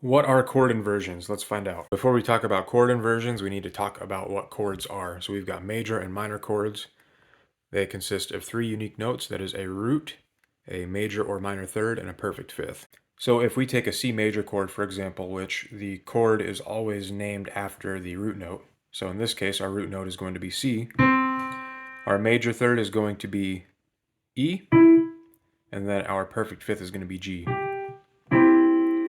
What are chord inversions? Let's find out. Before we talk about chord inversions, we need to talk about what chords are. So we've got major and minor chords. They consist of three unique notes, that is a root, a major or minor third, and a perfect fifth. So if we take a C major chord, for example, which the chord is always named after the root note. So in this case, our root note is going to be C. Our major third is going to be E, and then our perfect fifth is going to be G.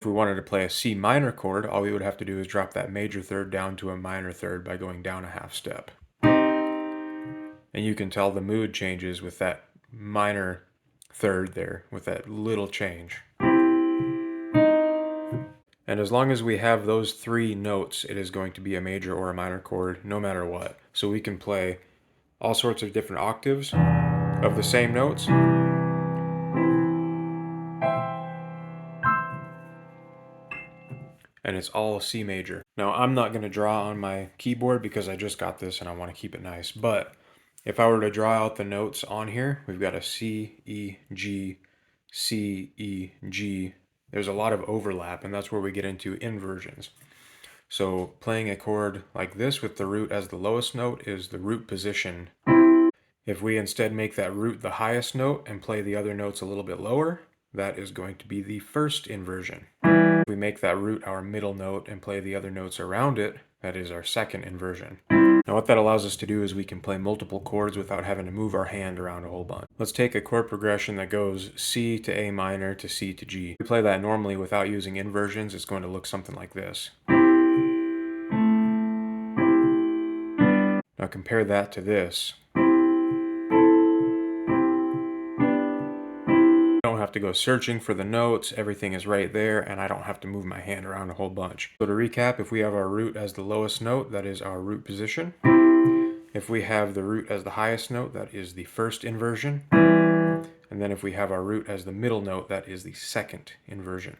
If we wanted to play a C minor chord, all we would have to do is drop that major third down to a minor third by going down a half step. And you can tell the mood changes with that minor third there, with that little change. And as long as we have those three notes, it is going to be a major or a minor chord, no matter what. So we can play all sorts of different octaves of the same notes. And it's all C major. Now, I'm not going to draw on my keyboard because I just got this and I want to keep it nice. But if I were to draw out the notes on here, we've got a C, E, G, C, E, G. There's a lot of overlap, and that's where we get into inversions. So playing a chord like this with the root as the lowest note is the root position. If we instead make that root the highest note and play the other notes a little bit lower, that is going to be the first inversion. If we make that root our middle note and play the other notes around it, that is our second inversion. Now what that allows us to do is we can play multiple chords without having to move our hand around a whole bunch. Let's take a chord progression that goes C to A minor to C to G. If we play that normally without using inversions, it's going to look something like this. Now compare that to this. I don't have to go searching for the notes, everything is right there, and I don't have to move my hand around a whole bunch. So to recap, if we have our root as the lowest note, that is our root position. If we have the root as the highest note, that is the first inversion. And then if we have our root as the middle note, that is the second inversion.